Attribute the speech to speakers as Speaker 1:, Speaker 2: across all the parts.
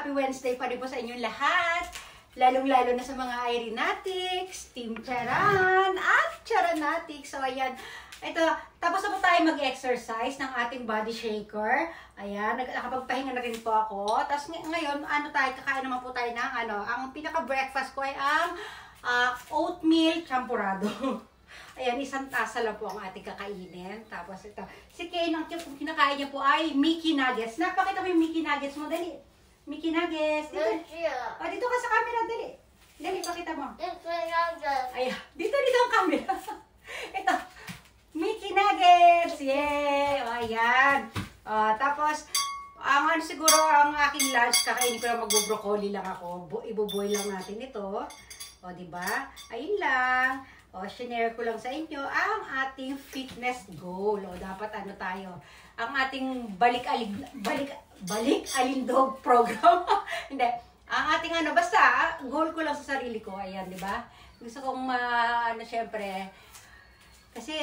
Speaker 1: happy Wednesday pa rin po sa inyong lahat. Lalong-lalo na sa mga Irenatics, Team Charan, at Charanatics. So, ayan. Ito, tapos na po tayo mag-exercise ng ating body shaker. Ayan, nakapagpahinga na rin po ako. Tapos ngayon, kakain naman po tayo ng ang pinaka-breakfast ko ay ang oatmeal champurrado. Ayan, isang tasa lang po ang ating kakainin. Tapos ito, si Kane, ang kinakain niya po ay Mickey Nuggets. Napakita mo yung Mickey Nuggets mo, dali. Mickey Nuggets. Dito. O, dito ka sa camera, dali. Dali, pakita mo. Ayan, dito ang camera. Ito, Mickey Nuggets. Yay! O, ayan. Tapos, siguro ang aking lunch, kakainin ko lang mag-broccoli lang ako. Ibuboil lang natin ito. O, diba? Ayun lang. O, shinare ko lang sa inyo ang ating fitness goal. O, dapat tayo. Ang ating balik-alindog program. Hindi. Ang ating basta, goal ko lang sa sarili ko. Ayan, di ba? Gusto kong, syempre, kasi,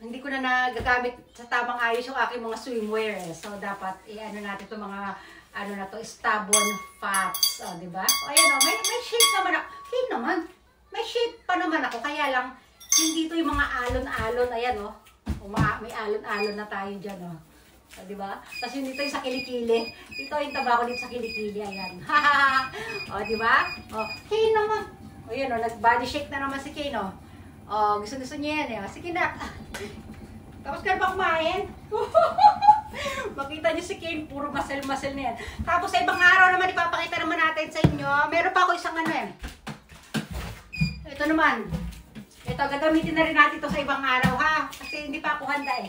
Speaker 1: hindi ko na nagagamit sa tamang ayos yung aking mga swimwear. So, dapat, natin itong mga, stubborn fats. O, di ba? O, ayan, may shape naman ako. Hey naman. May shape pa naman ako, kaya lang, hindi ito yung mga alon-alon, ayan may alon-alon na tayo dyan, diba? Tapos yun dito yung sa kilikili. Ito yung taba ko dito sa kilikili, ayan. Diba? Kane naman. Ayan, nag-body shake na naman si Kane, gusto niya yan, sige na. Tapos ka ba kumain? Makita niyo si Kane, puro muscle-muscle na yan. Tapos sa ibang araw naman, ipapakita naman natin sa inyo. Meron pa ako isang ito naman. Ito, gagamitin na rin natin ito sa ibang araw, ha? Kasi hindi pa ako handa,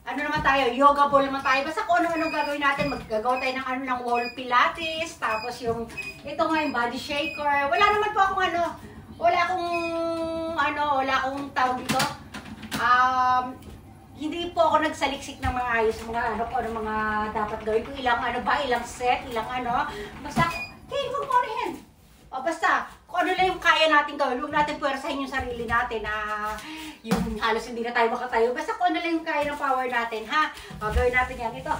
Speaker 1: naman tayo? Yoga ball naman tayo. Basta kung ano-ano gagawin natin. Maggagawa tayo ng wall pilates. Tapos ito nga yung body shaker. Wala naman po akong wala akong tawag dito. Hindi po ako nagsaliksik ng mga ayos, mga mga dapat gawin ko. Ilang set, Basta, Kane, huwag mo rin. Basta, kung ano lang yung kaya natin gawin, huwag natin puwersahin yung sarili natin na yung halos hindi na tayo makatayo. Basta kung ano lang yung kaya ng power natin, ha? Gawin natin yan. Ito.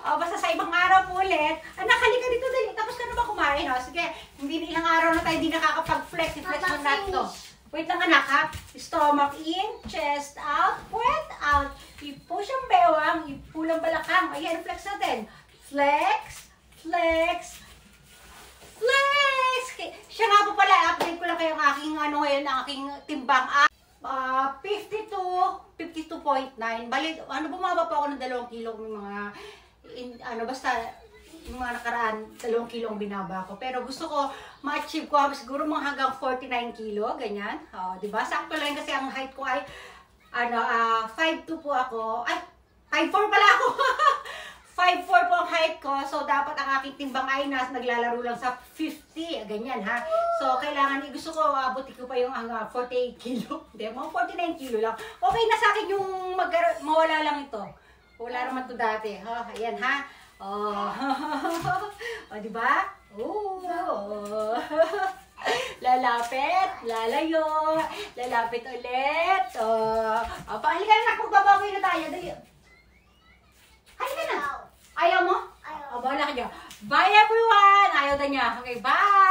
Speaker 1: Basta sa ibang araw po ulit, anak, halika dito dali. Tapos ka na ba kumain? Sige, hindi ilang araw na tayo hindi nakakapag-flex. I-flex mo natin to. Wait lang anak, ha? Stomach in, chest out, puwet out. I-push ang bewang, i-pull ang balakang. Ayan, flex natin. Flex, flex, flex! Siya nga po pala, update ko lang kayo ang aking, ngayon, ang aking timbang. 52.9. Bali, bumaba pa ako ng 2 kilo, basta, yung mga nakaraan, 2 kilo ang binaba ko. Pero gusto ko, ma-achieve ko, siguro mga hanggang 49 kilo, ganyan. Diba? Sakto lang kasi ang height ko ay, 5'2 po ako. Ay, 5'4 pala ako! 5'4 po ang height ko, so dapat ang aking timbang ay naglalaro lang sa 50, ganyan ha. So kailangan, gusto ko, abuti ko pa yung 48 kilo, hindi, mga 49 kilo lang. Okay na sa akin yung mawala lang ito. Wala naman to dati, ayan ha. Diba? Lalapit, lalayo, lalapit ulit. Halika na, magbababoy na tayo, dali. Halika na. Ayaw mo? Ayaw. Bahala ka dyan. Bye everyone! Ayaw na niya. Okay, bye!